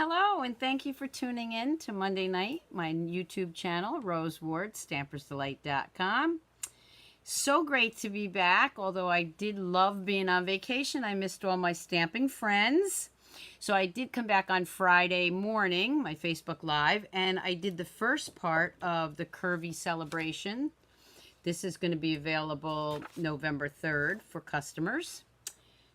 Hello, and thank you for tuning in to Monday night, my YouTube channel, Rose Ward, stampersdelight.com. So great to be back. Although I did love being on vacation, I missed all my stamping friends. So I did come back on Friday morning, my Facebook Live, and I did the first part of the Curvy celebration. This is going to be available November 3rd for customers.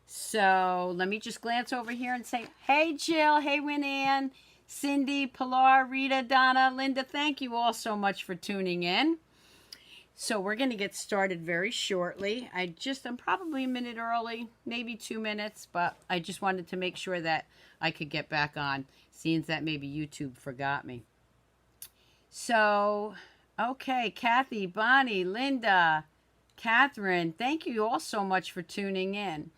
So let me just glance over here and say, hey, Jill, hey, Winann, Cindy, Pilar, Rita, Donna, Linda, thank you all so much for tuning in. So we're going to get started very shortly. I'm probably a minute early, maybe 2 minutes, but I just wanted to make sure that I could get back on, seeing that maybe YouTube forgot me. So, okay, Kathy, Bonnie, Linda, Catherine, thank you all so much for tuning in.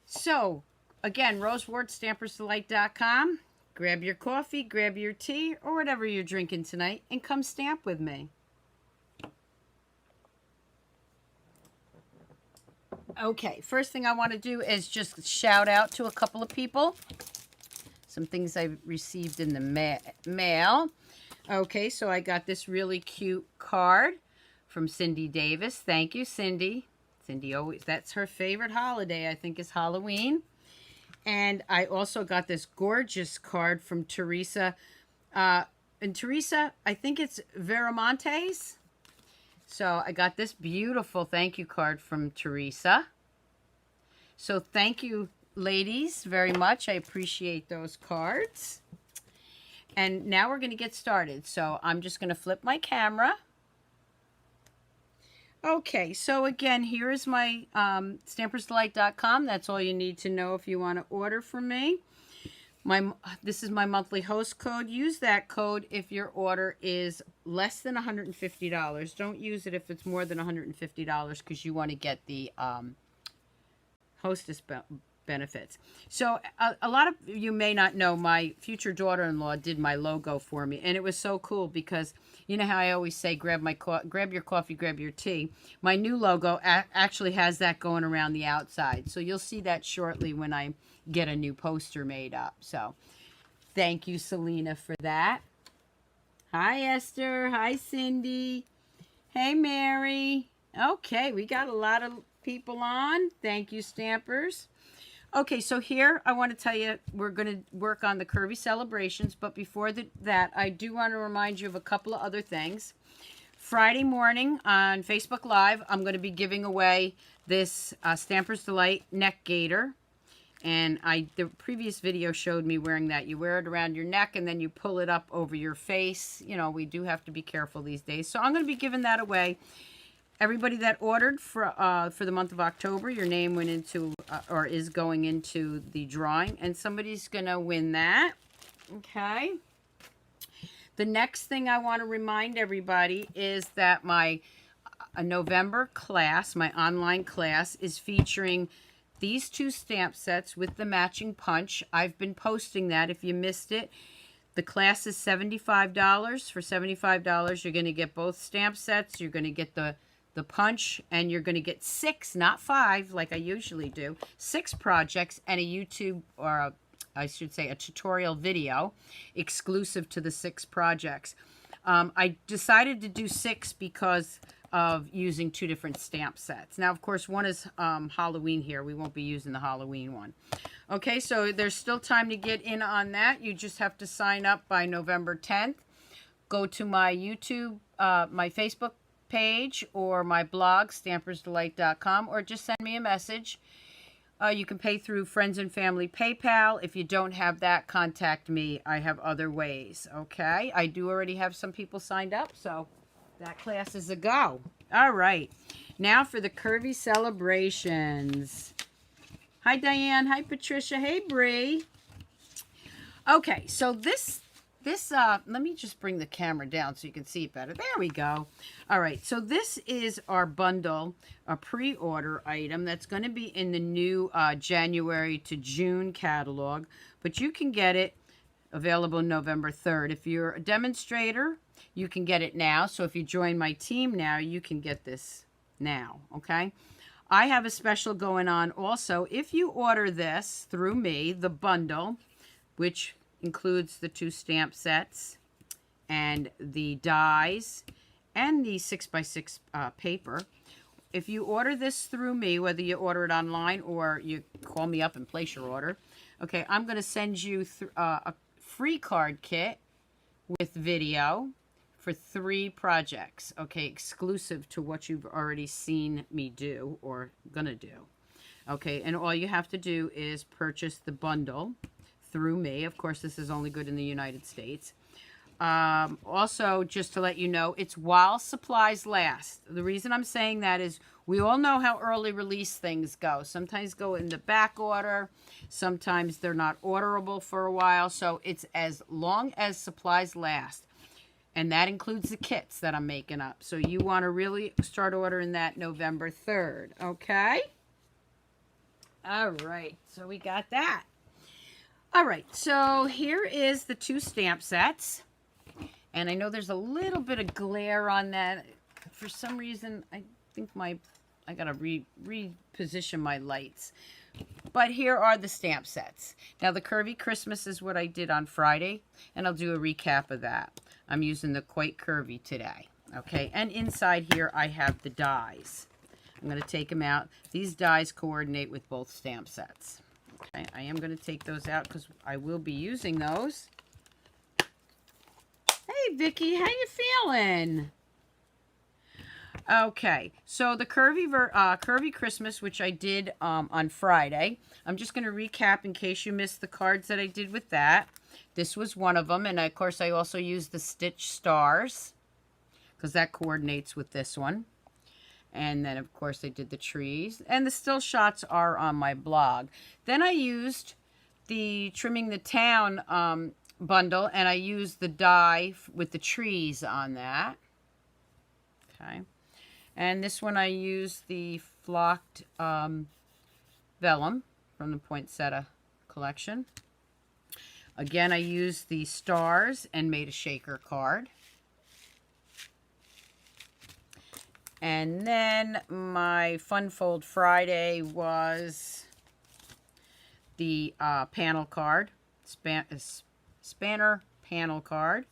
So, again, roseward.stampersdelight.com. Grab your coffee, grab your tea, or whatever you're drinking tonight, and come stamp with me. Okay, first thing I want to do is just shout out to a couple of people. Some things I received in the mail. Okay, so I got this really cute card from Cindy Davis. Thank you, Cindy. Cindy always, that's her favorite holiday, I think, is Halloween. And I also got this gorgeous card from Teresa. And Teresa, I think it's Veramontes. So I got this beautiful thank you card from Teresa. So thank you, ladies, very much. I appreciate those cards. And now we're going to get started. So I'm just going to flip my camera. Okay, so again, here is my stampersdelight.com. That's all you need to know if you want to order from me. This is my monthly host code. Use that code if your order is less than $150. Don't use it if it's more than $150 because you want to get the hostess benefits. So a lot of you may not know, my future daughter-in-law did my logo for me, and it was so cool because you know how I always say grab your coffee, grab your tea. My new logo actually has that going around the outside, so you'll see that shortly when I get a new poster made up. So thank you, Selena, for that. Hi, Esther. Hi, Cindy. Hey, Mary. Okay, we got a lot of people on. Thank you, Stampers. Okay, so here I want to tell you we're going to work on the Curvy celebrations, but before that, I do want to remind you of a couple of other things. Friday morning on Facebook Live, I'm going to be giving away this Stampers Delight neck gaiter. And the previous video showed me wearing that. You wear it around your neck and then you pull it up over your face. You know, we do have to be careful these days. So I'm going to be giving that away. Everybody that ordered for the month of October, your name went into or is going into the drawing, and somebody's going to win that. Okay. The next thing I want to remind everybody is that my November class, my online class, is featuring these two stamp sets with the matching punch. I've been posting that if you missed it. The class is $75. For $75, you're going to get both stamp sets. You're going to get the punch, and you're going to get 6, not 5, like I usually do, 6 projects and a YouTube, or I should say a tutorial video exclusive to the 6 projects. I decided to do 6 because of using 2 different stamp sets. Now, of course, one is Halloween here. We won't be using the Halloween one. Okay, so there's still time to get in on that. You just have to sign up by November 10th. Go to my YouTube, my Facebook page, or my blog, stampersdelight.com, or just send me a message. You can pay through Friends and Family PayPal. If you don't have that, contact me. I have other ways, okay? I do already have some people signed up, so that class is a go. All right. Now for the Curvy celebrations. Hi, Diane. Hi, Patricia. Hey, Bree. Okay, so this, let me just bring the camera down so you can see it better. There we go. All right, so this is our bundle, a pre-order item that's going to be in the new January to June catalog, but you can get it available November 3rd. If you're a demonstrator, you can get it now. So if you join my team now, you can get this now, okay? I have a special going on also. If you order this through me, the bundle, which includes the 2 stamp sets and the dies and the 6x6 paper. If you order this through me, whether you order it online or you call me up and place your order, okay, I'm going to send you a free card kit with video for 3 projects, okay, exclusive to what you've already seen me do or gonna do. Okay, and all you have to do is purchase the bundle through me. Of course, this is only good in the United States. Also, just to let you know, it's while supplies last. The reason I'm saying that is we all know how early release things go. Sometimes go in the back order. Sometimes they're not orderable for a while. So it's as long as supplies last. And that includes the kits that I'm making up. So you want to really start ordering that November 3rd. Okay? All right. So we got that. All right. So here is the 2 stamp sets. And I know there's a little bit of glare on that. For some reason, I think I got to reposition my lights. But here are the stamp sets. Now, the Curvy Christmas is what I did on Friday, and I'll do a recap of that. I'm using the Quite Curvy today, okay? And inside here, I have the dies. I'm going to take them out. These dies coordinate with both stamp sets. Okay, I am going to take those out because I will be using those. Hey, Vicky, how you feeling? Okay, so the Curvy Christmas, which I did on Friday. I'm just going to recap in case you missed the cards that I did with that. This was one of them, and of course I also used the Stitch Stars because that coordinates with this one. And then, of course, I did the trees, and the still shots are on my blog. Then I used the Trimming the Town bundle, and I used the die with the trees on that. Okay. And this one I used the flocked vellum from the Poinsettia collection. Again, I used the stars and made a shaker card. And then my Fun Fold Friday was the panel card, spanner panel card.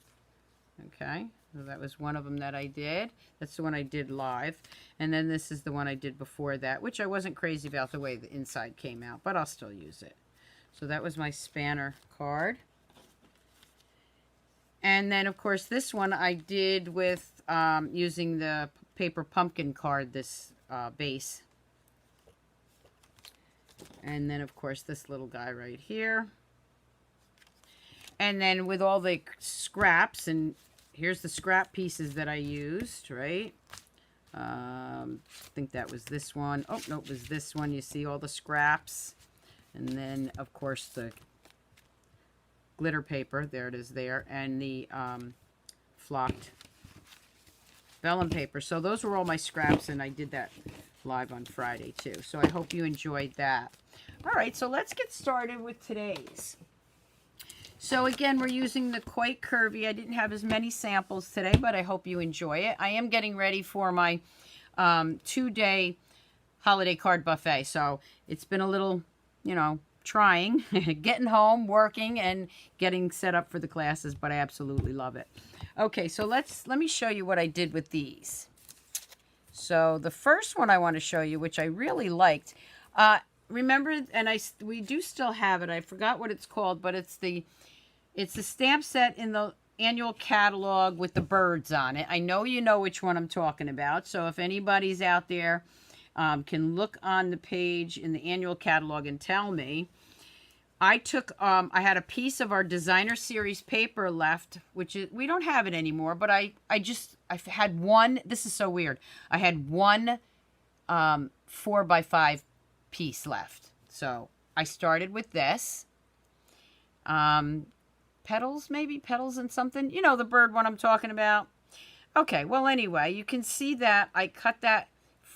Okay. So that was one of them that I did. That's the one I did live. And then this is the one I did before that, which I wasn't crazy about the way the inside came out, but I'll still use it. So that was my spanner card. And then, of course, this one I did with using the paper pumpkin card, this base. And then, of course, this little guy right here. And then with all the scraps, and here's the scrap pieces that I used, right? I think that was this one. Oh, no, it was this one. You see all the scraps. And then, of course, the glitter paper. There it is there. And the flocked vellum paper. So those were all my scraps, and I did that live on Friday, too. So I hope you enjoyed that. All right, so let's get started with today's. So again, we're using the Quite Curvy. I didn't have as many samples today, but I hope you enjoy it. I am getting ready for my 2-day holiday card buffet. So it's been a little, you know, trying, getting home, working, and getting set up for the classes, but I absolutely love it. Okay, so let me show you what I did with these. So the first one I want to show you, which I really liked, remember, and we do still have it. I forgot what it's called, but it's the stamp set in the annual catalog with the birds on it. I know you know which one I'm talking about. So if anybody's out there can look on the page in the annual catalog and tell me. I took, I had a piece of our designer series paper left, which is, we don't have it anymore, but I had one, this is so weird. I had one 4x5 piece left. So I started with this. Petals, maybe petals and something. You know, the bird one I'm talking about. Okay, well, anyway, you can see that I cut that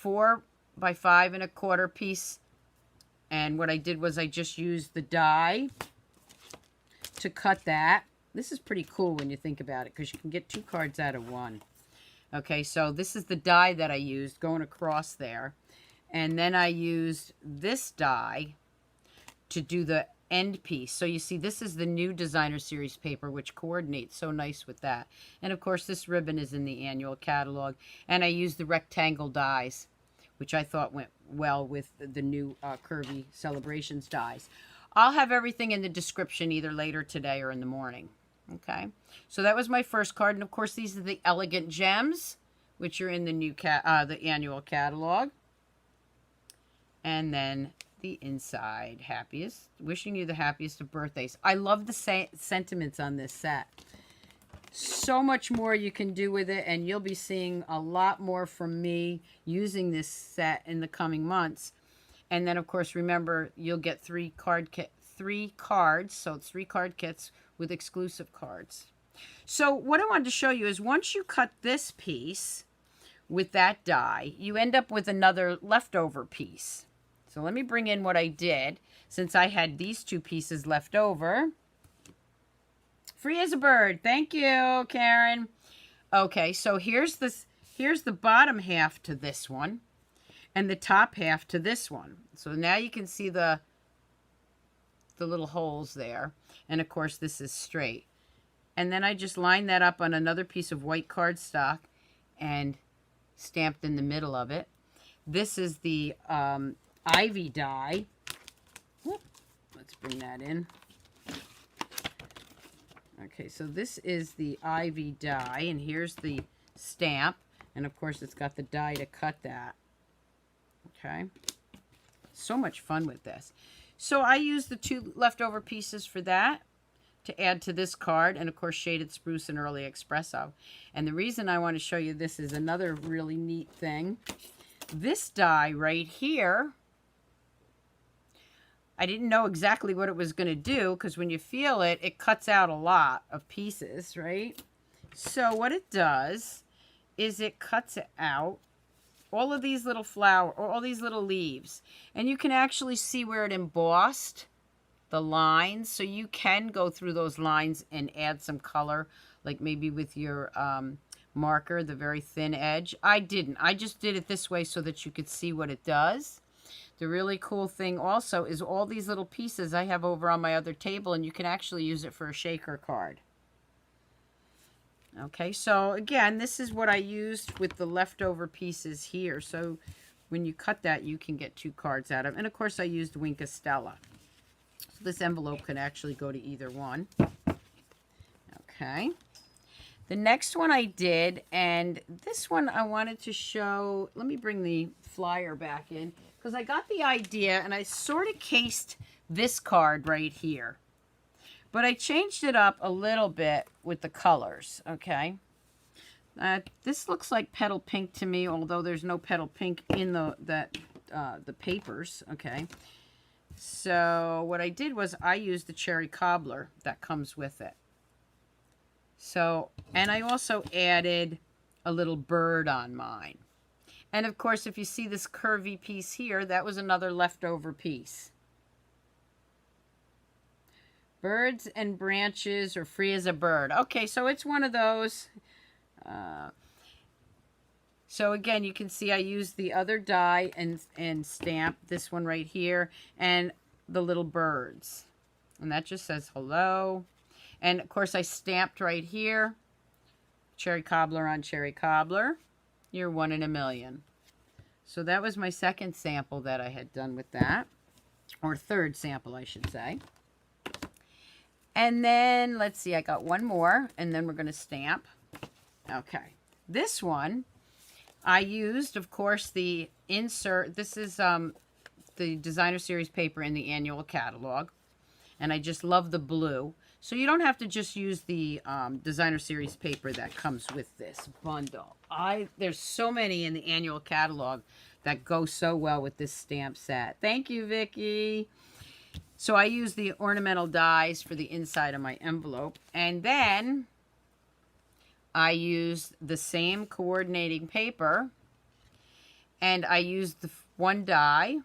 4x5 1/4 piece. And what I did was I just used the die to cut that. This is pretty cool when you think about it, because you can get 2 cards out of one. Okay, so this is the die that I used going across there. And then I used this die to do the end piece. So you see, this is the new designer series paper, which coordinates so nice with that. And of course, this ribbon is in the annual catalog. And I used the rectangle dies, which I thought went well with the new Curvy Celebrations dies. I'll have everything in the description either later today or in the morning. Okay, so that was my first card. And of course, these are the Elegant Gems, which are in the new the annual catalog. And then the inside, wishing you the happiest of birthdays. I love the sentiments on this set. So much more you can do with it, and you'll be seeing a lot more from me using this set in the coming months. And then, of course, remember, you'll get 3 cards, so it's 3 card kits with exclusive cards. So what I wanted to show you is once you cut this piece with that die, you end up with another leftover piece. So let me bring in what I did since I had these 2 pieces left over. Free as a bird. Thank you, Karen. Okay, so here's the bottom half to this one and the top half to this one. So now you can see the little holes there. And of course, this is straight. And then I just lined that up on another piece of white cardstock and stamped in the middle of it. This is the Ivy die. Whoop, let's bring that in. Okay, so this is the Ivy die, and here's the stamp. And of course, it's got the die to cut that. Okay. So much fun with this. So I used the 2 leftover pieces for that to add to this card. And of course, Shaded Spruce and Early Espresso. And the reason I want to show you this is another really neat thing. This die right here, I didn't know exactly what it was going to do because when you feel it, it cuts out a lot of pieces, right? So what it does is it cuts out all of these little all these little leaves. And you can actually see where it embossed the lines. So you can go through those lines and add some color, like maybe with your marker, the very thin edge. I didn't. I just did it this way so that you could see what it does. The really cool thing also is all these little pieces I have over on my other table, and you can actually use it for a shaker card. Okay, so again, this is what I used with the leftover pieces here. So when you cut that, you can get 2 cards out of it. And of course, I used Wink of Stella. So this envelope can actually go to either one. Okay. The next one I did, and this one I wanted to show, let me bring the flyer back in, because I got the idea and I sort of cased this card right here. But I changed it up a little bit with the colors, okay? This looks like petal pink to me, although there's no petal pink in the papers, okay? So what I did was I used the cherry cobbler that comes with it. So, and I also added a little bird on mine. And of course, if you see this curvy piece here, that was another leftover piece. Birds and branches are free as a bird. Okay, so it's one of those. So again, you can see I used the other die and stamp this one right here and the little birds. And that just says hello. And of course I stamped right here. Cherry cobbler on cherry cobbler. You're 1 in a million. So that was my second sample that I had done with that. Or third sample, I should say. And then, let's see, I got one more. And then we're going to stamp. Okay. This one, I used, of course, the insert. This is the designer series paper in the annual catalog. And I just love the blue. So you don't have to just use the designer series paper that comes with this bundle. There's so many in the annual catalog that go so well with this stamp set. Thank you, Vicki. So I use the ornamental dies for the inside of my envelope. And then I used the same coordinating paper. And I used the one die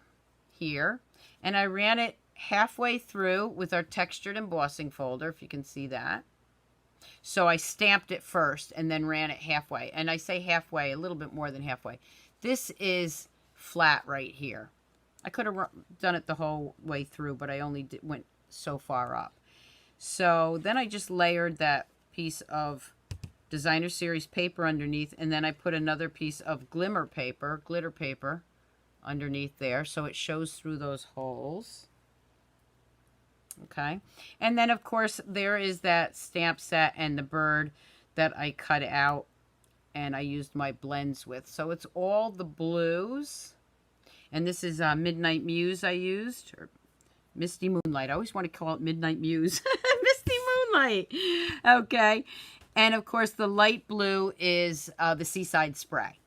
here. And I ran it halfway through with our textured embossing folder, if you can see that. So I stamped it first and then ran it halfway. And I say halfway, a little bit more than halfway. This is flat right here. I could have done it the whole way through, but I only went so far up. So then I just layered that piece of designer series paper underneath, and then I put another piece of glitter paper underneath there, so it shows through those holes. Okay, and then of course there is that stamp set and the bird that I cut out and I used my blends with. So it's all the blues, and this is Midnight Muse I used, or Misty Moonlight. I always want to call it Midnight Muse. Misty Moonlight. Okay, and of course the light blue is the Seaside Spray.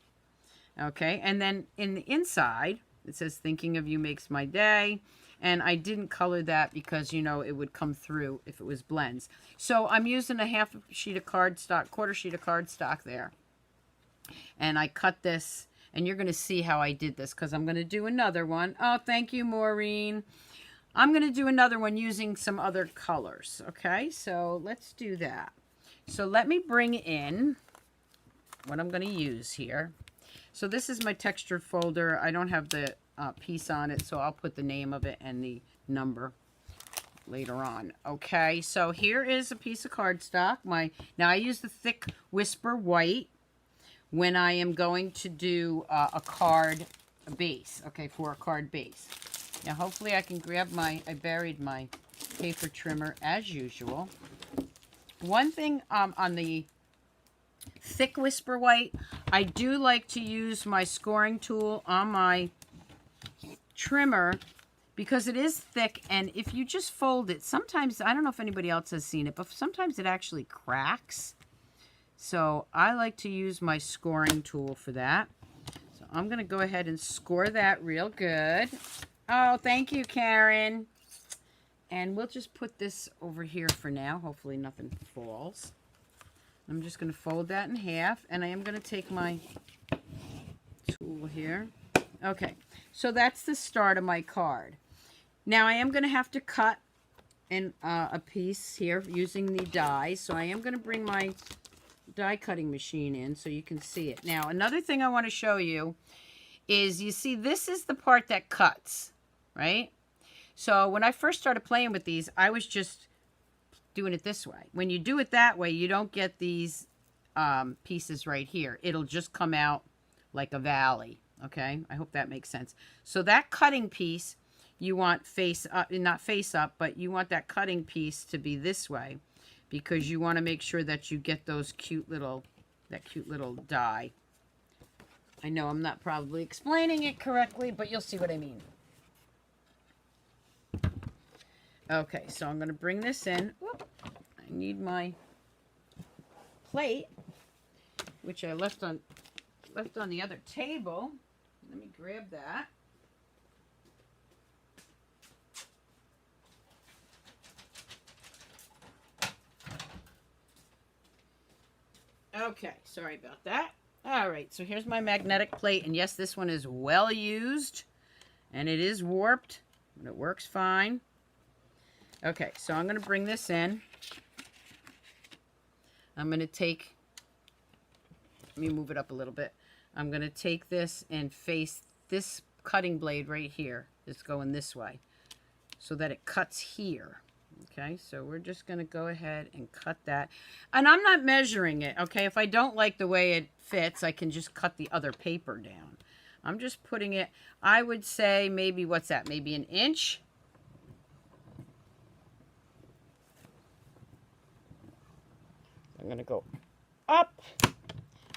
Okay, and then in the inside it says thinking of you makes my day. And I didn't color that because, you know, it would come through if it was blends. So I'm using a half sheet of cardstock, quarter sheet of cardstock there. And I cut this, and you're going to see how I did this because I'm going to do another one. Oh, thank you, Maureen. I'm going to do another one using some other colors. Okay, so let's do that. So let me bring in what I'm going to use here. So this is my textured folder. I don't have the piece on it, so I'll put the name of it and the number later on. Okay, so here is a piece of cardstock. Now I use the thick Whisper White when I am going to do a card base. Okay, for a card base. Now hopefully I can grab I buried my paper trimmer as usual. One thing on the thick Whisper White, I do like to use my scoring tool on my trimmer because it is thick, and if you just fold it, sometimes, I don't know if anybody else has seen it, but sometimes it actually cracks. So I like to use my scoring tool for that. So I'm going to go ahead and score that real good. Oh, thank you, Karen. And we'll just put this over here for now. Hopefully nothing falls. I'm just going to fold that in half, and I am going to take my tool here. Okay, so that's the start of my card. Now I am going to have to cut a piece here using the die. So I am going to bring my die cutting machine in so you can see it. Now another thing I want to show you is, you see this is the part that cuts, right? So when I first started playing with these, I was just doing it this way. When you do it that way, you don't get these pieces right here. It'll just come out like a valley. Okay, I hope that makes sense. So that cutting piece, you want face up, not face up, but you want that cutting piece to be this way because you want to make sure that you get those cute little die. I know I'm not probably explaining it correctly, but you'll see what I mean. Okay, so I'm going to bring this in. Whoop. I need my plate, which I left on the other table. Let me grab that. Okay, sorry about that. All right, so here's my magnetic plate, and yes, this one is well used, and it is warped, but it works fine. Okay, so I'm going to bring this in. I'm going to take, let me move it up a little bit. I'm going to take this and face this cutting blade right here. It's going this way so that it cuts here. Okay, so we're just going to go ahead and cut that. And I'm not measuring it, okay? If I don't like the way it fits, I can just cut the other paper down. I'm just putting it, I would say maybe, what's that? Maybe an inch? I'm going to go up.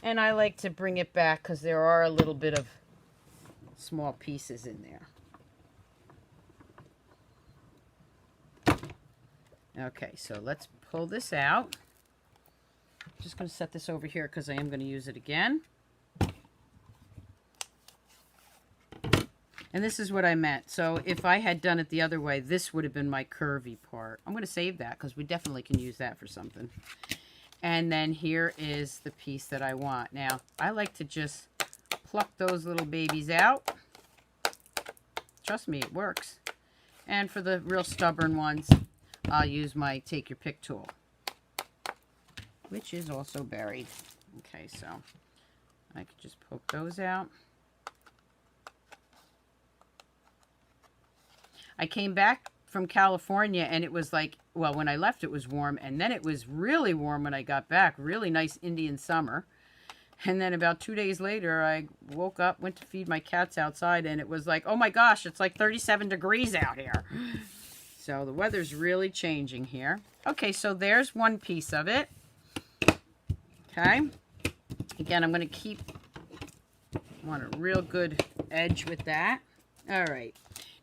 And I like to bring it back because there are a little bit of small pieces in there. Okay, so let's pull this out. I'm just going to set this over here because I am going to use it again. And this is what I meant. So if I had done it the other way, this would have been my curvy part. I'm going to save that because we definitely can use that for something. And then here is the piece that I want. Now, I like to just pluck those little babies out. Trust me, it works. And for the real stubborn ones, I'll use my take your pick tool, which is also buried. Okay, so I could just poke those out. I came back from California, and it was like, well, when I left it was warm, and then it was really warm when I got back. Really nice Indian summer. And then about 2 days later, I woke up, went to feed my cats outside, and it was like, oh my gosh, it's like 37 degrees out here. So the weather's really changing here. Okay, so there's one piece of it. Okay. Again, I'm going to want a real good edge with that. All right.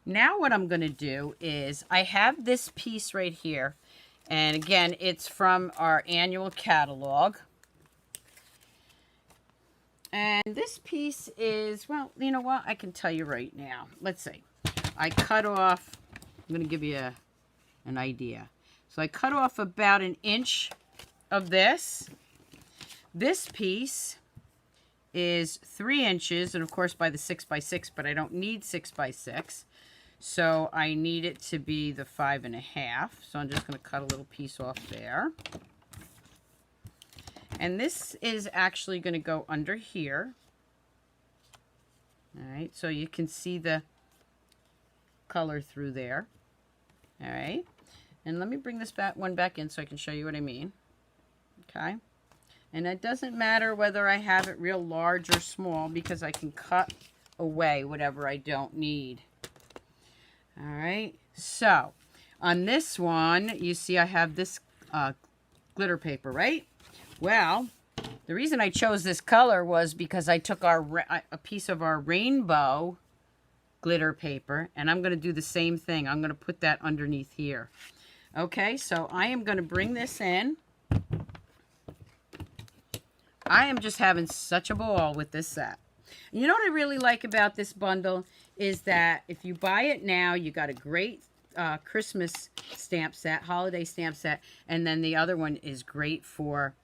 Now what I'm going to do is I have this piece right here. And again, it's from our annual catalog. And this piece is, well, you know what? I can tell you right now. Let's see. I cut off, I'm going to give you an idea. So I cut off about 1 inch of this. This piece is 3 inches, and of course by the 6x6, but I don't need 6x6. So I need it to be the 5.5. So I'm just going to cut a little piece off there. And this is actually going to go under here. All right, so you can see the color through there. All right, and let me bring this one back in so I can show you what I mean. Okay, and it doesn't matter whether I have it real large or small because I can cut away whatever I don't need. All right, so on this one, you see I have this glitter paper, right? Well, the reason I chose this color was because I took a piece of our rainbow glitter paper, and I'm going to do the same thing. I'm going to put that underneath here. Okay, so I am going to bring this in. I am just having such a ball with this set. You know what I really like about this bundle is that if you buy it now, you got a great Christmas stamp set, holiday stamp set, and then the other one is great for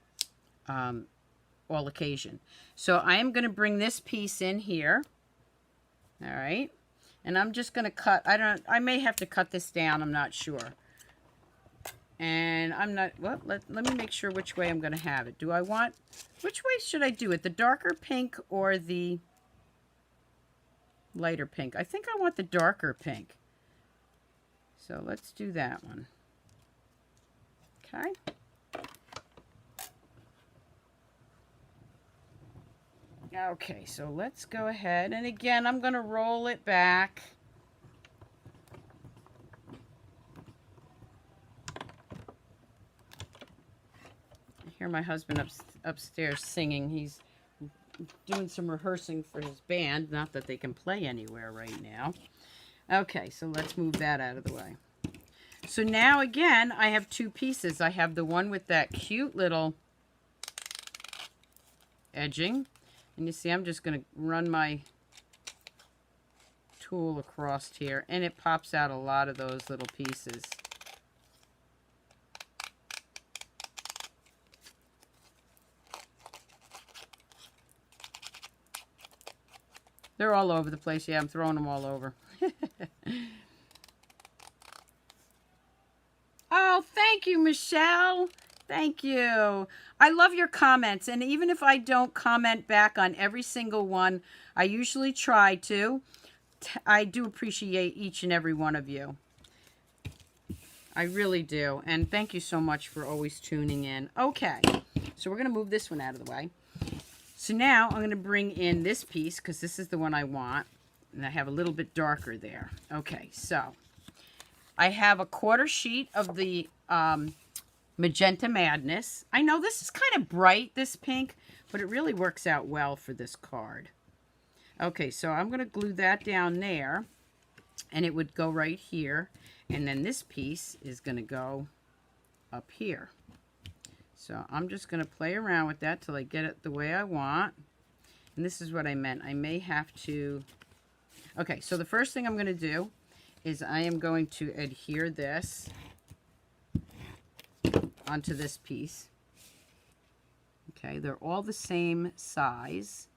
all occasion. So I am going to bring this piece in here. All right. And I'm just going to cut, I may have to cut this down, I'm not sure. And I'm not, well, let me make sure which way I'm going to have it. Which way should I do it? The darker pink or the lighter pink? I think I want the darker pink. So let's do that one. Okay. Okay, so let's go ahead. And again, I'm going to roll it back. I hear my husband upstairs singing. He's doing some rehearsing for his band. Not that they can play anywhere right now. Okay, so let's move that out of the way. So now, again, I have two pieces. I have the one with that cute little edging. And you see, I'm just going to run my tool across here, and it pops out a lot of those little pieces. They're all over the place. Yeah, I'm throwing them all over. Oh, thank you, Michelle. Thank you. I love your comments. And even if I don't comment back on every single one, I usually try to. I do appreciate each and every one of you. I really do. And thank you so much for always tuning in. Okay. So we're going to move this one out of the way. So now I'm going to bring in this piece because this is the one I want. And I have a little bit darker there. Okay. So I have a 1/4 sheet of the Magenta Madness. I know this is kind of bright, this pink, but it really works out well for this card. Okay, so I'm going to glue that down there, and it would go right here, and then this piece is going to go up here. So I'm just going to play around with that till I get it the way I want. And this is what I meant. I may have to... Okay, so the first thing I'm going to do is I am going to adhere this onto this piece. Okay, they're all the same size.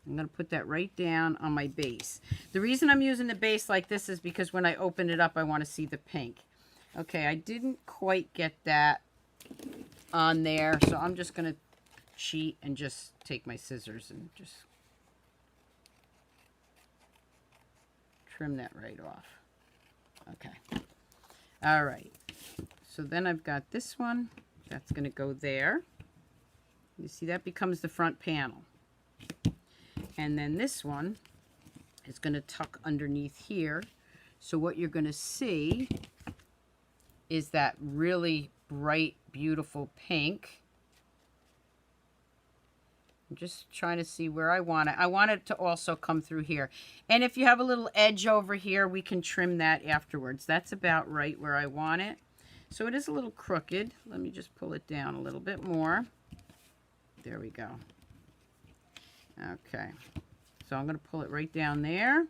I'm going to put that right down on my base. The reason I'm using the base like this is because when I open it up, I want to see the pink. Okay, I didn't quite get that on there, so I'm just going to cheat and just take my scissors and just trim that right off. Okay. All right. So then I've got this one. That's going to go there. You see, that becomes the front panel. And then this one is going to tuck underneath here. So what you're going to see is that really bright, beautiful pink. I'm just trying to see where I want it. I want it to also come through here. And if you have a little edge over here, we can trim that afterwards. That's about right where I want it. So it is a little crooked. Let me just pull it down a little bit more. There we go. Okay. So I'm going to pull it right down there.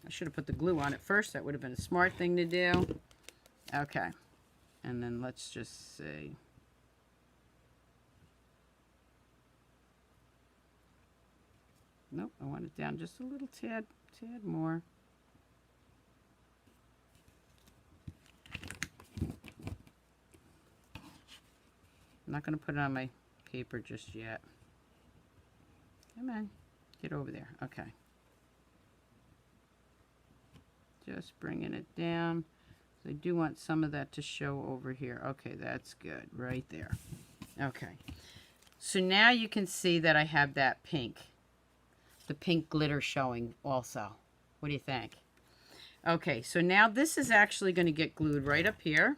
I should have put the glue on it first. That would have been a smart thing to do. Okay. And then let's just see. Nope, I want it down just a little tad more. I'm not going to put it on my paper just yet. Come on, get over there. Okay. Just bringing it down. So I do want some of that to show over here. Okay, that's good, right there. Okay. So now you can see that I have that pink. The pink glitter showing also. What do you think? Okay, so now this is actually going to get glued right up here,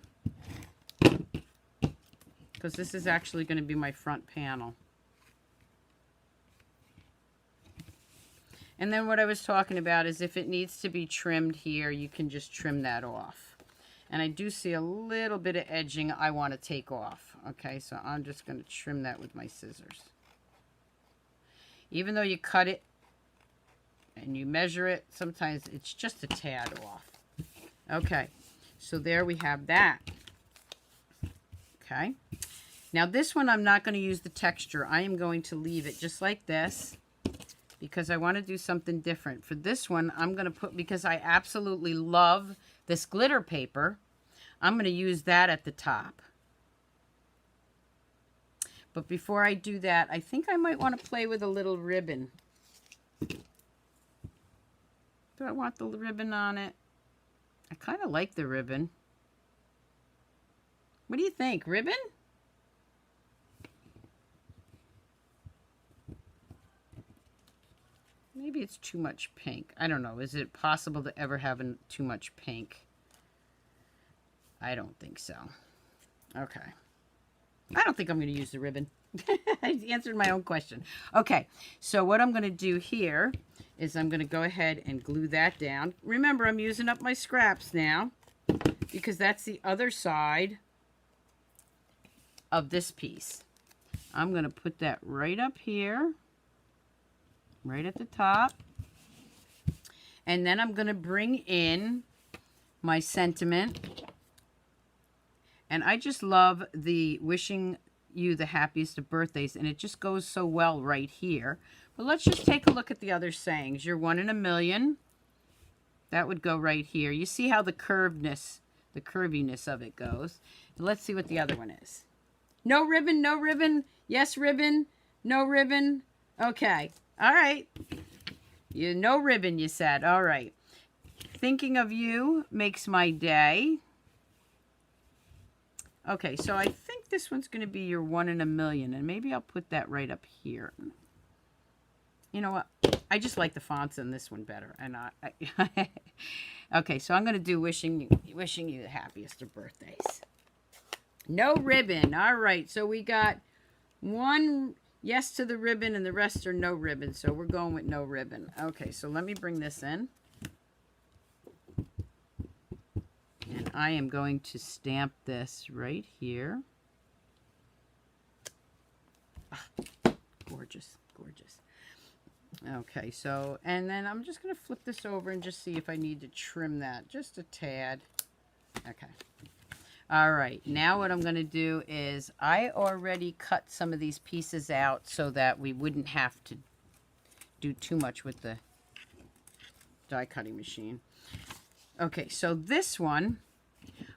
because this is actually going to be my front panel. And then what I was talking about is if it needs to be trimmed here, you can just trim that off. And I do see a little bit of edging I want to take off. Okay, so I'm just going to trim that with my scissors. Even though you cut it and you measure it, sometimes it's just a tad off. Okay, so there we have that. Okay, now this one I'm not going to use the texture. I am going to leave it just like this because I want to do something different. For this one, I'm going to put, because I absolutely love this glitter paper, I'm going to use that at the top. But before I do that, I think I might want to play with a little ribbon. Do I want the ribbon on it? I kind of like the ribbon. What do you think? Ribbon? Maybe it's too much pink. I don't know. Is it possible to ever have too much pink? I don't think so. Okay. I don't think I'm going to use the ribbon. I answered my own question. Okay, so what I'm going to do here is I'm going to go ahead and glue that down. Remember, I'm using up my scraps now because that's the other side of this piece. I'm going to put that right up here, right at the top. And then I'm going to bring in my sentiment. And I just love the wishing you the happiest of birthdays, and it just goes so well right here. But let's just take a look at the other sayings. You're one in a million. That would go right here. You see how the curviness of it goes. Let's see what the other one is. No ribbon, no ribbon. Yes, ribbon. No ribbon. Okay. All right. No ribbon, you said. All right. Thinking of you makes my day. Okay, so I think this one's going to be your one in a million, and maybe I'll put that right up here. You know what? I just like the fonts in this one better. And okay, so I'm going to do wishing you the happiest of birthdays. No ribbon. All right, so we got one yes to the ribbon, and the rest are no ribbon. So we're going with no ribbon. Okay, so let me bring this in. And I am going to stamp this right here. Ah, gorgeous, gorgeous. Okay, so, and then I'm just going to flip this over and just see if I need to trim that just a tad. Okay. All right, now what I'm going to do is I already cut some of these pieces out so that we wouldn't have to do too much with the die cutting machine. Okay, so this one,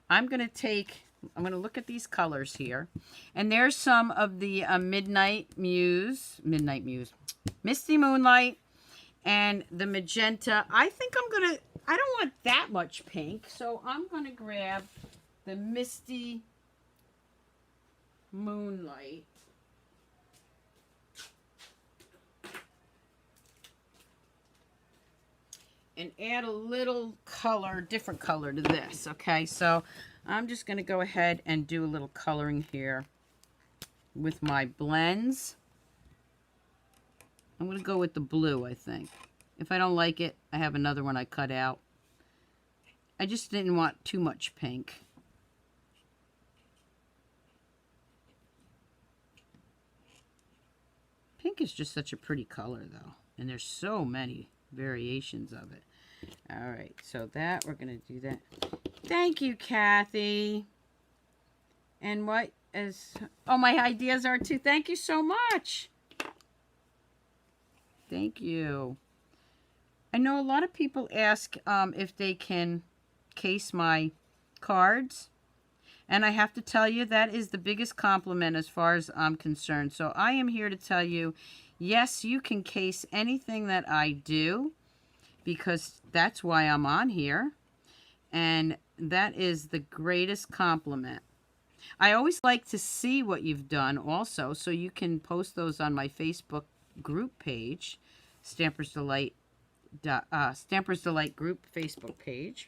I'm going to look at these colors here. And there's some of the Midnight Muse, Misty Moonlight, and the magenta. I think I'm going to I don't want that much pink, so I'm going to grab the Misty Moonlight. And add a little color, different color to this, okay? So I'm just going to go ahead and do a little coloring here with my blends. I'm going to go with the blue, I think. If I don't like it, I have another one I cut out. I just didn't want too much pink. Pink is just such a pretty color, though. And there's so many variations of it. All right, so that, we're going to do that. Thank you, Kathy. And what is... Oh, my ideas are too. Thank you so much. Thank you. I know a lot of people ask if they can case my cards. And I have to tell you, that is the biggest compliment as far as I'm concerned. So I am here to tell you, yes, you can case anything that I do, because that's why I'm on here. And that is the greatest compliment. I always like to see what you've done also, so you can post those on my Facebook group page, Stampers Delight group Facebook page.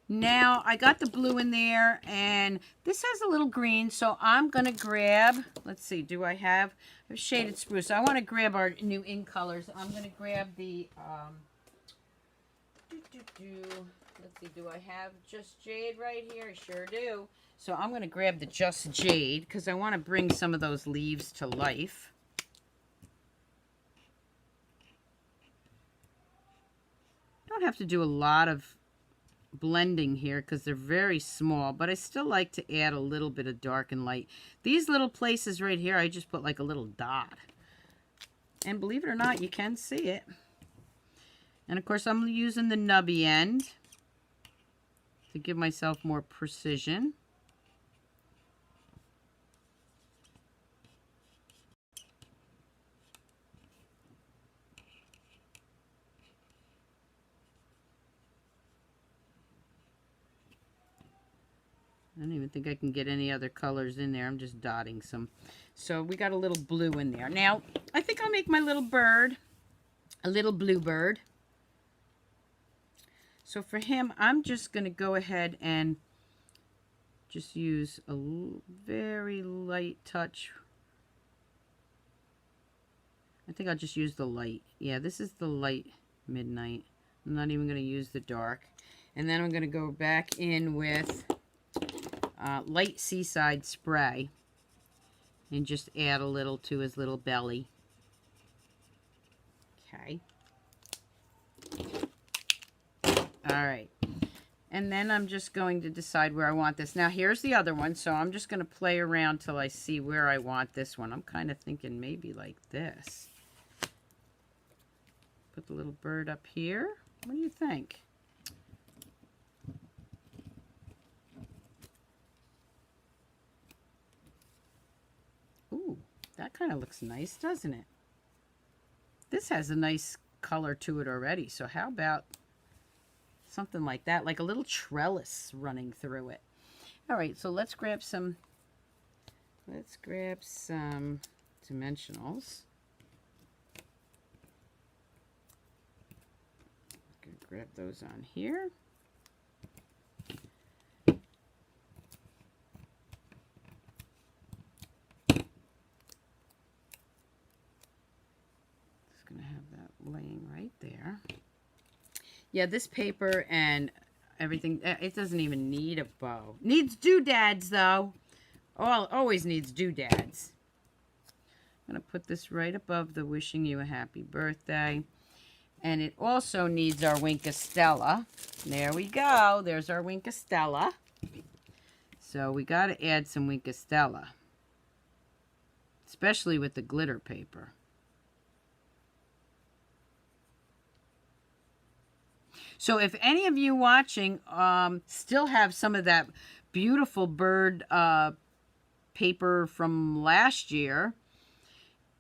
Now, I got the blue in there, and this has a little green, so I'm going to grab, let's see, I have shaded spruce. So I want to grab our new ink colors. I'm going to grab the, let's see, do I have Just Jade right here? I sure do. So I'm going to grab the Just Jade, because I want to bring some of those leaves to life. Don't have to do a lot of blending here because they're very small, but I still like to add a little bit of dark and light. These little places right here, I just put like a little dot. And believe it or not, you can see it. And of course, I'm using the nubby end to give myself more precision. I don't even think I can get any other colors in there. I'm just dotting some. So we got a little blue in there. Now, I think I'll make my little bird a little blue bird. So for him, I'm just going to go ahead and just use a very light touch. I think I'll just use the light. Yeah, this is the light midnight. I'm not even going to use the dark. And then I'm going to go back in with light seaside spray and just add a little to his little belly. Okay. All right. And then I'm just going to decide where I want this. Now here's the other one, so I'm just going to play around till I see where I want this one. I'm kind of thinking maybe like this. Put the little bird up here. What do you think? Ooh, that kind of looks nice, doesn't it? This has a nice color to it already, so how about something like that, like a little trellis running through it. All right, so let's grab some dimensionals. Gonna grab those on here. Just gonna have that laying right there. Yeah, this paper and everything, it doesn't even need a bow. Needs doodads, though. Oh, always needs doodads. I'm going to put this right above the wishing you a happy birthday. And it also needs our Winkastella. There we go. There's our Winkastella. So we got to add some Winkastella. Especially with the glitter paper. So if any of you watching still have some of that beautiful bird paper from last year,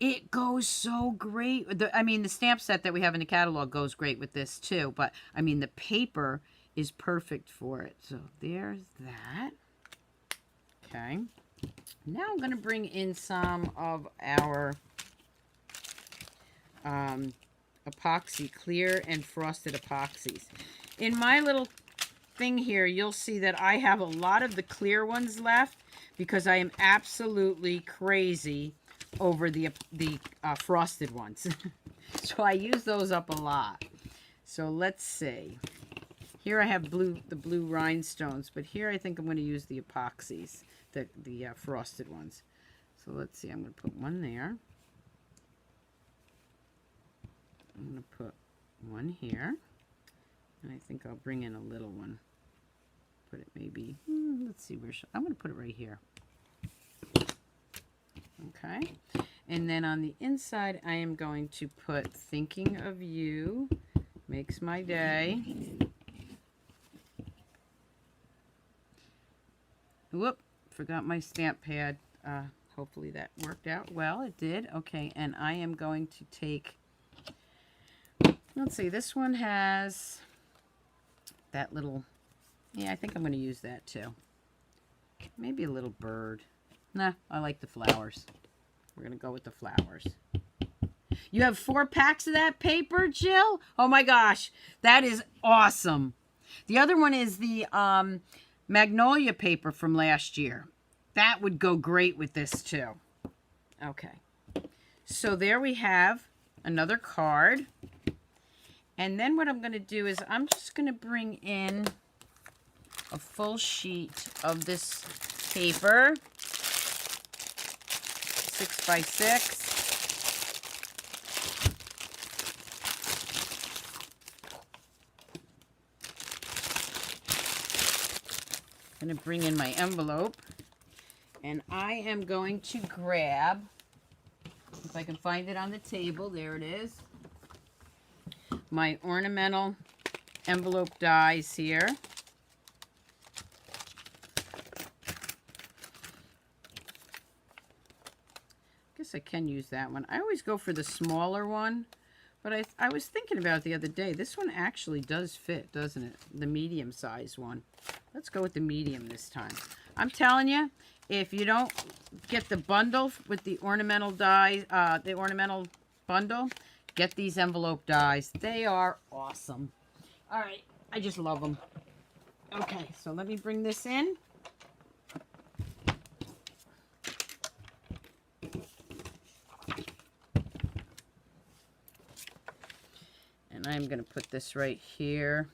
It goes so great. I mean, the stamp set that we have in the catalog goes great with this too. But, I mean, the paper is perfect for it. So, there's that. Okay. Now I'm going to bring in some of our epoxy, clear and frosted epoxies. In my little thing here, you'll see that I have a lot of the clear ones left because I am absolutely crazy over the frosted ones. So I use those up a lot. So let's see. Here I have the blue rhinestones, but here I think I'm going to use the epoxies, the frosted ones. So let's see. I'm going to put one there. I'm going to put one here. And I think I'll bring in a little one. Put it maybe, let's see, I'm going to put it right here. Okay. And then on the inside, I am going to put Thinking of You, Makes My Day. Whoop, forgot my stamp pad. Hopefully that worked out well. It did. Okay, and I am going to take, let's see, this one has that little, yeah, I think I'm going to use that too. Maybe a little bird. Nah, I like the flowers. We're going to go with the flowers. You have 4 packs of that paper, Jill? Oh my gosh, that is awesome. The other one is the Magnolia paper from last year. That would go great with this too. Okay. So there we have another card. And then what I'm going to do is I'm just going to bring in a full sheet of this paper. 6 by 6. I'm going to bring in my envelope. And I am going to grab, if I can find it on the table, there it is, my ornamental envelope dies here. I can use that one. I always go for the smaller one, but I was thinking about it the other day. This one actually does fit, doesn't it? The medium size one. Let's go with the medium this time. I'm telling you, if you don't get the bundle with the ornamental dies, the ornamental bundle, get these envelope dies. They are awesome. All right, I just love them. Okay, so let me bring this in. And I'm going to put this right here.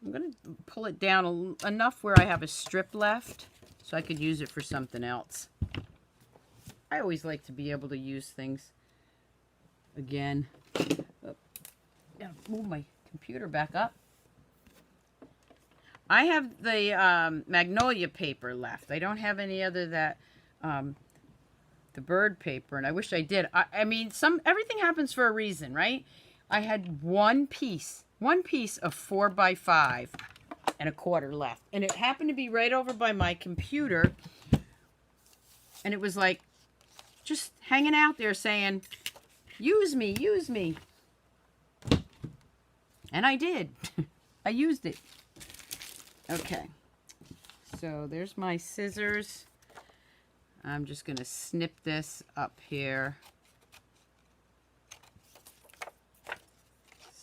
I'm going to pull it down enough where I have a strip left so I could use it for something else. I always like to be able to use things again. Oh, gotta move my computer back up. I have the Magnolia paper left. I don't have any other that the bird paper, and I wish I did. I mean, everything happens for a reason, right? I had one piece of 4 by 5 and a quarter left, and it happened to be right over by my computer, and it was like just hanging out there saying, use me, use me. And I did. I used it. Okay, so there's my scissors. I'm just going to snip this up here.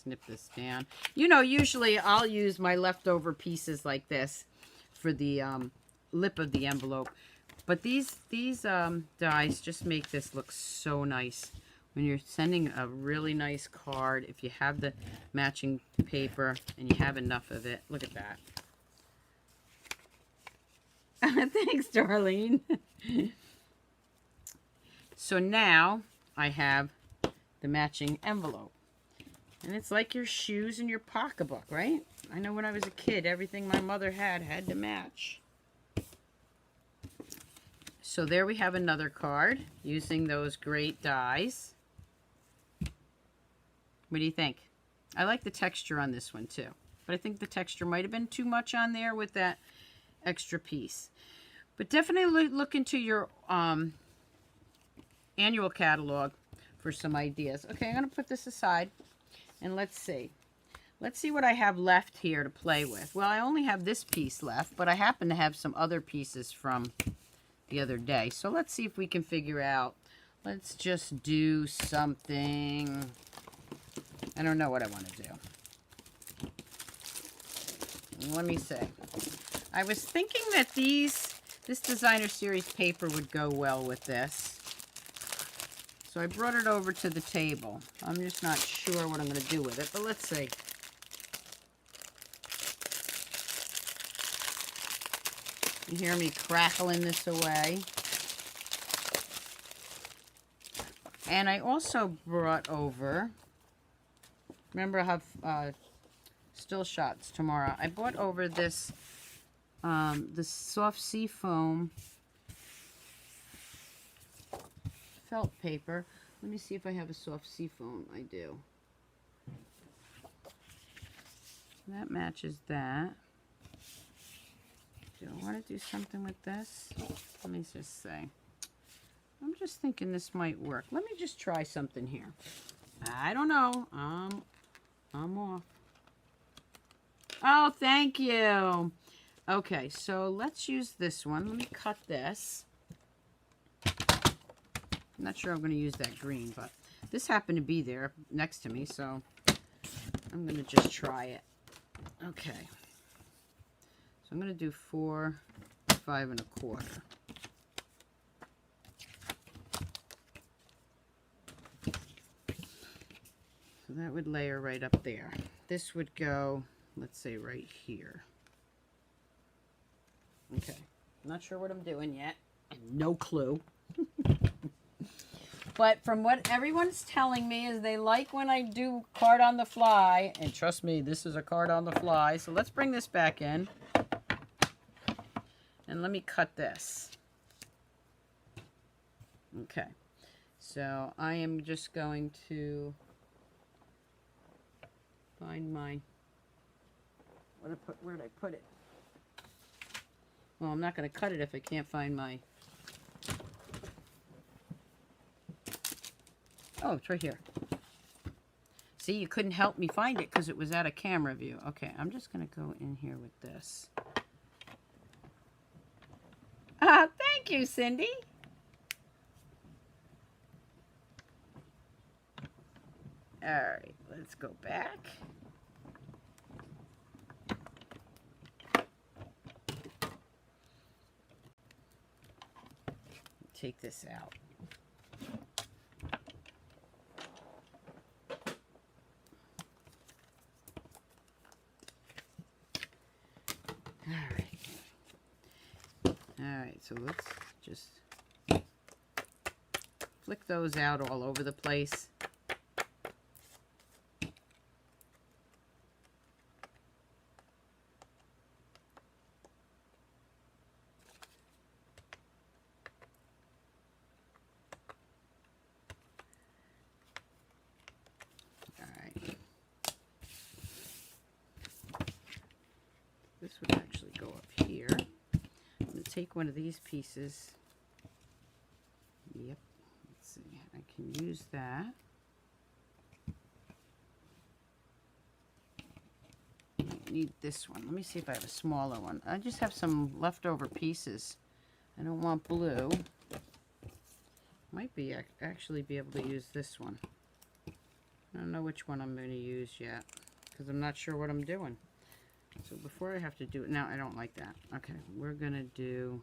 Snip this down. You know, usually I'll use my leftover pieces like this for the lip of the envelope. But these dies just make this look so nice. When you're sending a really nice card, if you have the matching paper and you have enough of it, look at that. Thanks, Darlene. So now I have the matching envelope. And it's like your shoes and your pocketbook, right? I know when I was a kid, everything my mother had to match. So there we have another card using those great dies. What do you think? I like the texture on this one too. But I think the texture might have been too much on there with that extra piece. But definitely look into your annual catalog for some ideas. Okay, I'm going to put this aside, and let's see. Let's see what I have left here to play with. Well, I only have this piece left, but I happen to have some other pieces from the other day. So let's see if we can figure out. Let's just do something. I don't know what I want to do. Let me see. I was thinking that this designer series paper would go well with this. So I brought it over to the table. I'm just not sure what I'm going to do with it, but let's see. You hear me crackling this away. And I also brought over, remember I have still shots tomorrow. I brought over this this soft sea foam felt paper. Let me see if I have a soft sea foam. I do. That matches that. Do I want to do something with this? Let me just say. I'm just thinking this might work. Let me just try something here. I don't know. I'm off. Oh, thank you. Okay, so let's use this one. Let me cut this. I'm not sure I'm going to use that green, but this happened to be there next to me, so I'm going to just try it. Okay. So I'm going to do 4, 5 1/4. So that would layer right up there. This would go, let's say, right here. Okay. Not sure what I'm doing yet. No clue. But from what everyone's telling me is they like when I do card on the fly. And trust me, this is a card on the fly. So let's bring this back in. And let me cut this. Okay. So I am just going to find my, where did I put it? Well, I'm not going to cut it if I can't find my, oh, it's right here. See, you couldn't help me find it because it was out of camera view. Okay, I'm just going to go in here with this. Thank you, Cindy. All right, let's go back. Take this out. Alright, so let's just flick those out all over the place. Alright. This would actually go up here. I'm going to take one of these pieces. Yep. Let's see. I can use that. I need this one. Let me see if I have a smaller one. I just have some leftover pieces. I don't want blue. Might be actually be able to use this one. I don't know which one I'm going to use yet because I'm not sure what I'm doing. So before I have to do it, now I don't like that. Okay, we're going to do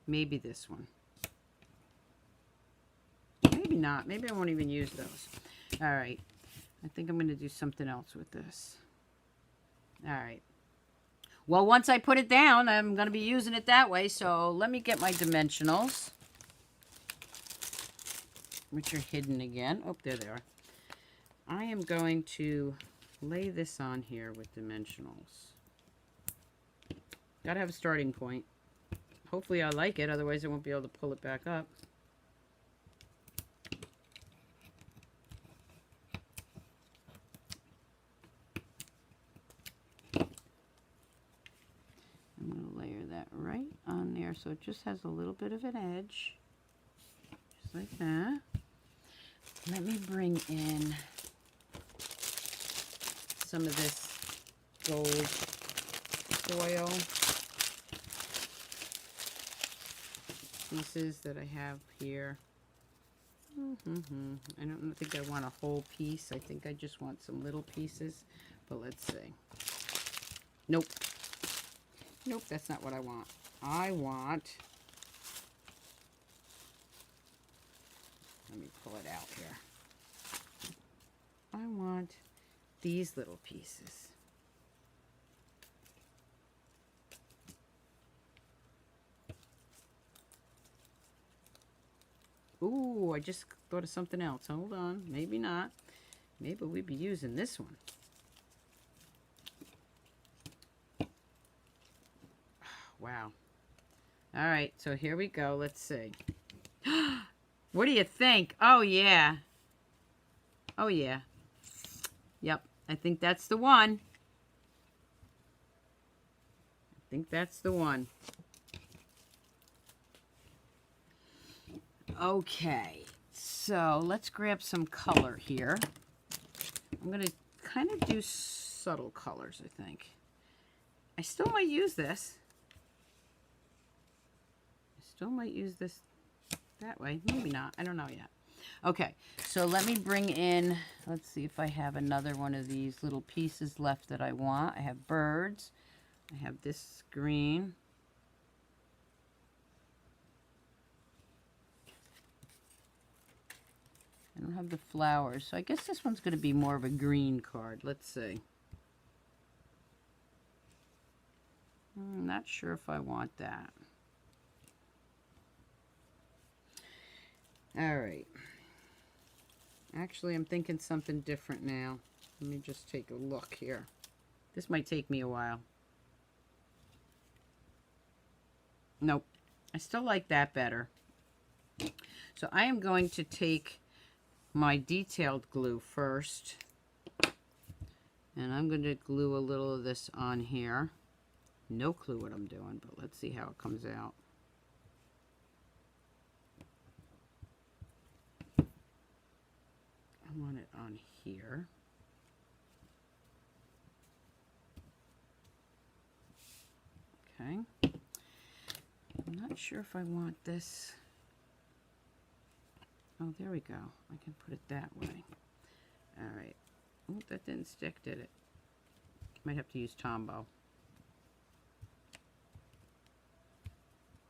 maybe this one. Maybe not. Maybe I won't even use those. All right. I think I'm going to do something else with this. All right. Well, once I put it down, I'm going to be using it that way. So let me get my dimensionals, which are hidden again. Oh, there they are. I am going to lay this on here with dimensionals. Gotta have a starting point. Hopefully I like it, otherwise I won't be able to pull it back up. I'm gonna layer that right on there so it just has a little bit of an edge. Just like that. Let me bring in some of this gold foil pieces that I have here. I don't think I want a whole piece. I think I just want some little pieces. But let's see. Nope. Nope, that's not what I want. I want... Let me pull it out here. I want these little pieces. Ooh, I just thought of something else. Hold on. Maybe not. Maybe we'd be using this one. Wow. All right, so here we go. Let's see. What do you think? Oh, yeah. Oh, yeah. Yep, I think that's the one. I think that's the one. Okay, so let's grab some color here. I'm going to kind of do subtle colors, I think. I still might use this. Still might use this that way. Maybe not. I don't know yet. Okay, so let me bring in, let's see if I have another one of these little pieces left that I want. I have birds. I have this green. I don't have the flowers, so I guess this one's going to be more of a green card. Let's see. I'm not sure if I want that. All right. Actually, I'm thinking something different now. Let me just take a look here. This might take me a while. Nope. I still like that better. So I am going to take my detailed glue first. And I'm going to glue a little of this on here. No clue what I'm doing, but let's see how it comes out. I want it on here. Okay. I'm not sure if I want this. Oh, there we go. I can put it that way. All right. Oh, that didn't stick, did it? Might have to use Tombow.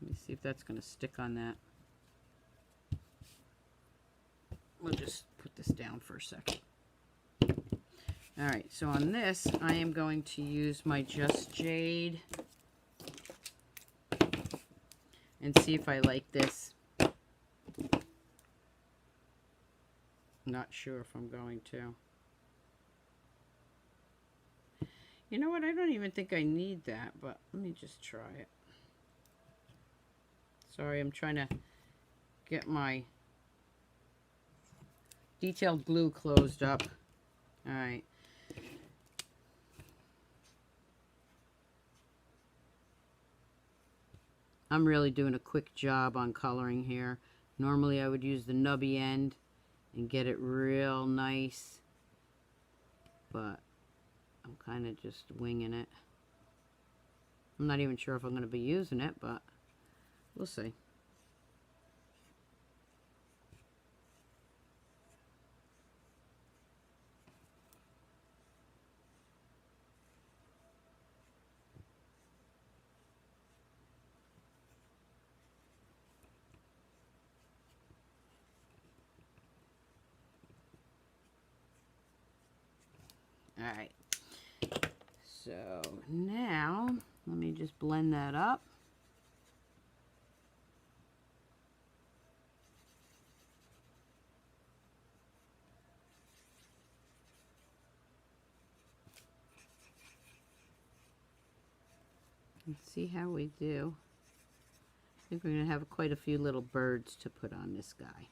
Let me see if that's going to stick on that. We'll just put this down for a second. All right, so on this, I am going to use my Just Jade and see if I like this. Not sure if I'm going to. You know what? I don't even think I need that, but let me just try it. Sorry, I'm trying to get my detailed glue closed up. All right. I'm really doing a quick job on coloring here. Normally I would use the nubby end and get it real nice, but I'm kind of just winging it. I'm not even sure if I'm going to be using it, but we'll see. All right, so now let me just blend that up. Let's see how we do. I think we're going to have quite a few little birds to put on this guy.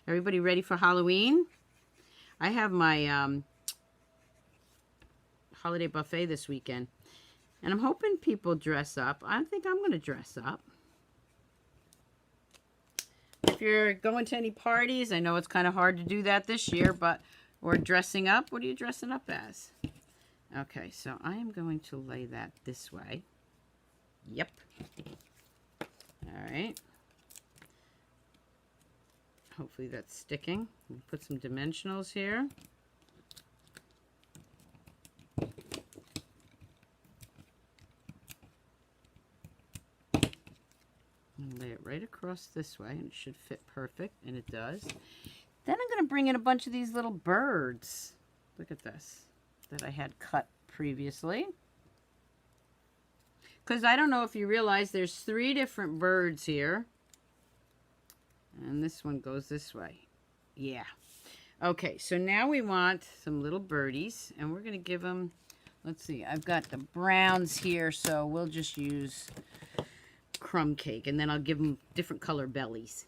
Everybody ready for Halloween? I have my holiday buffet this weekend. And I'm hoping people dress up. I think I'm going to dress up. If you're going to any parties, I know it's kind of hard to do that this year, but or dressing up. What are you dressing up as? Okay, so I am going to lay that this way. Yep. All right. Hopefully that's sticking. We'll put some dimensionals here. And lay it right across this way, and it should fit perfect, and it does. Then I'm going to bring in a bunch of these little birds. Look at this, that I had cut previously. Because I don't know if you realize there's 3 different birds here. And this one goes this way. Yeah. Okay, so now we want some little birdies, and we're going to give them, let's see, I've got the browns here, so we'll just use crumb cake, and then I'll give them different color bellies.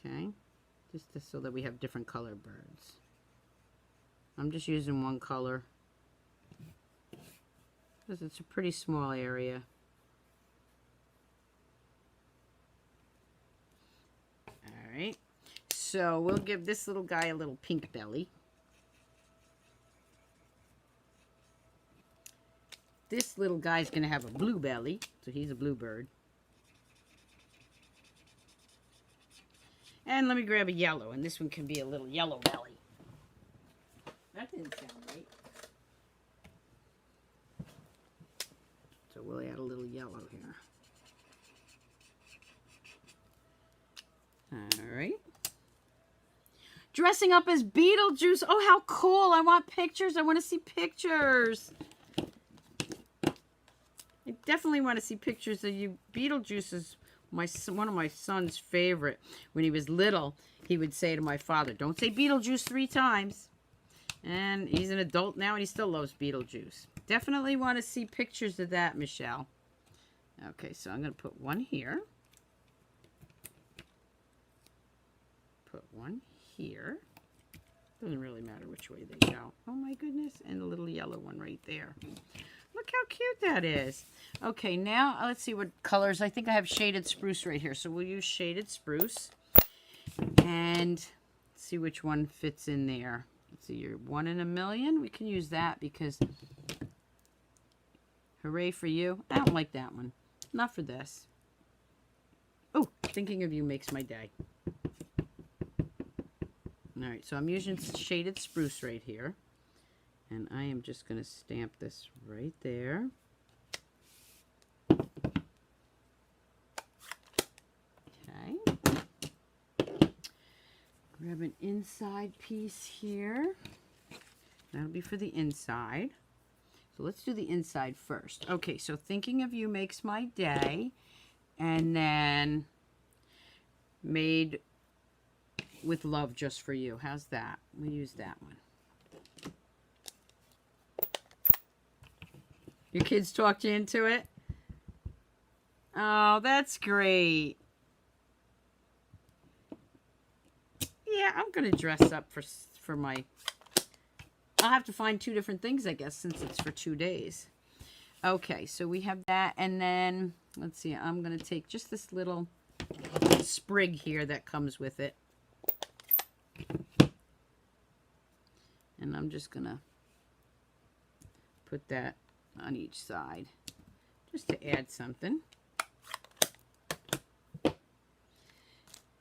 Okay, just so that we have different color birds. I'm just using one color because it's a pretty small area. All right, so we'll give this little guy a little pink belly. This little guy's going to have a blue belly, so he's a bluebird. And let me grab a yellow, and this one can be a little yellow belly. That didn't sound right. So we'll add a little yellow here. All right. Dressing up as Beetlejuice. Oh, how cool. I want pictures. I want to see pictures. I definitely want to see pictures of you. Beetlejuice is one of my son's favorite. When he was little, he would say to my father, "Don't say Beetlejuice 3 times." And he's an adult now, and he still loves Beetlejuice. Definitely want to see pictures of that, Michelle. Okay, so I'm going to put one here. Put one here. Doesn't really matter which way they go. Oh my goodness, and a little yellow one right there. Look how cute that is. Okay, now let's see what colors. I think I have shaded spruce right here, so we'll use shaded spruce. And see which one fits in there. Let's see, you're 1 in a million. We can use that because, hooray for you. I don't like that one. Not for this. Oh, thinking of you makes my day. All right, so I'm using shaded spruce right here. And I am just going to stamp this right there. Okay. Grab an inside piece here. That'll be for the inside. So let's do the inside first. Okay, so thinking of you makes my day. And then made with love just for you. How's that? We'll use that one. Your kids talked you into it? Oh, that's great. Yeah, I'm going to dress up for my... I'll have to find 2 different things, I guess, since it's for 2 days. Okay, so we have that. And then, let's see, I'm going to take just this little sprig here that comes with it. And I'm just going to put that on each side just to add something.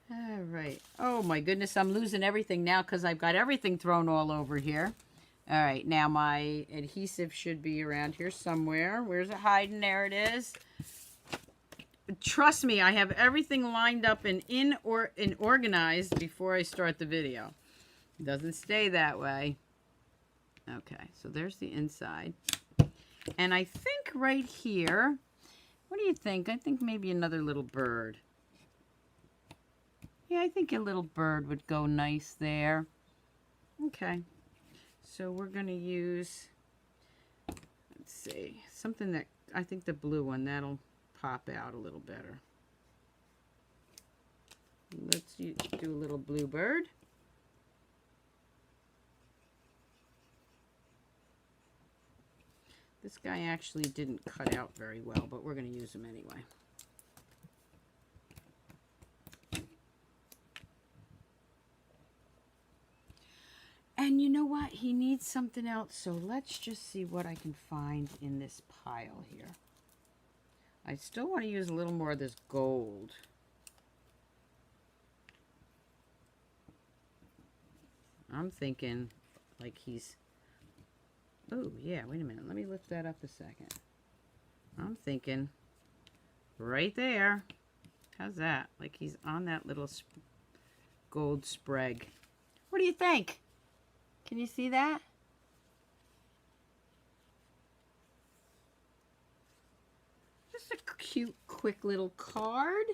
All right. Oh my goodness, I'm losing everything now because I've got everything thrown all over here. All right, now my adhesive should be around here somewhere. Where's it hiding? There it is. Trust me, I have everything lined up and organized before I start the video. It doesn't stay that way. Okay, so there's the inside. And I think right here, what do you think? I think maybe another little bird. Yeah, I think a little bird would go nice there. Okay, so we're going to use, let's see, something that, I think the blue one, that'll pop out a little better. Let's do a little bluebird. This guy actually didn't cut out very well, but we're going to use him anyway. And you know what? He needs something else, so let's just see what I can find in this pile here. I still want to use a little more of this gold. I'm thinking like he's... Oh, yeah, wait a minute. Let me lift that up a second. I'm thinking right there. How's that? Like he's on that little gold spreg. What do you think? Can you see that? Just a cute, quick little card.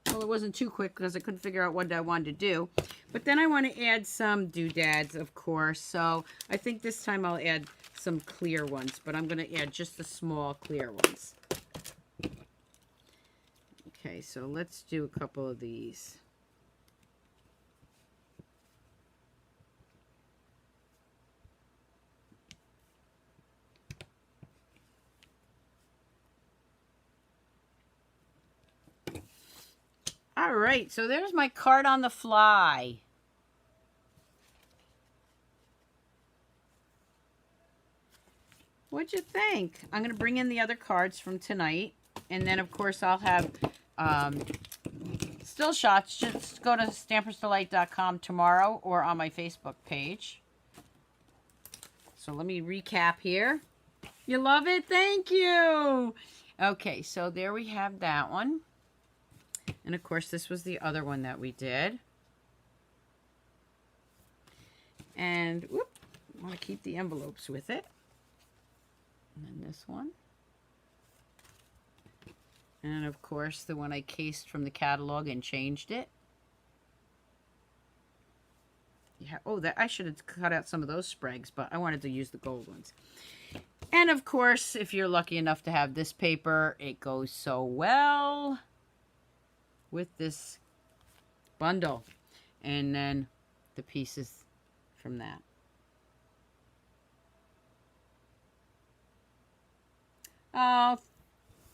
Well, it wasn't too quick because I couldn't figure out what I wanted to do. But then I want to add some doodads, of course. So I think this time I'll add some clear ones. But I'm going to add just the small clear ones. Okay, so let's do a couple of these. All right, so there's my card on the fly. What'd you think? I'm going to bring in the other cards from tonight. And then, of course, I'll have still shots. Just go to stampersdelight.com tomorrow or on my Facebook page. So let me recap here. You love it? Thank you. Okay, so there we have that one. And, of course, this was the other one that we did. And, whoop, I want to keep the envelopes with it. And then this one. And, of course, the one I cased from the catalog and changed it. Yeah. Oh, that I should have cut out some of those sprags, but I wanted to use the gold ones. And, of course, if you're lucky enough to have this paper, it goes so well with this bundle. And then the pieces from that. Oh,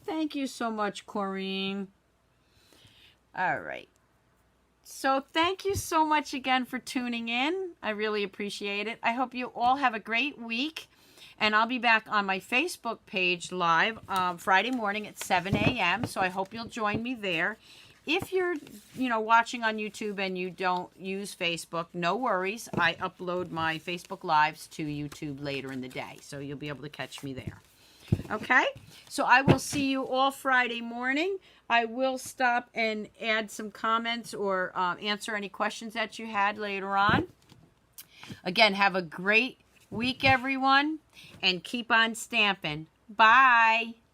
thank you so much, Corrine. All right. So thank you so much again for tuning in. I really appreciate it. I hope you all have a great week. And I'll be back on my Facebook page live Friday morning at 7 a.m. So I hope you'll join me there. If you're, watching on YouTube and you don't use Facebook, no worries. I upload my Facebook Lives to YouTube later in the day. So you'll be able to catch me there. Okay? So I will see you all Friday morning. I will stop and add some comments or answer any questions that you had later on. Again, have a great week, everyone. And keep on stamping. Bye.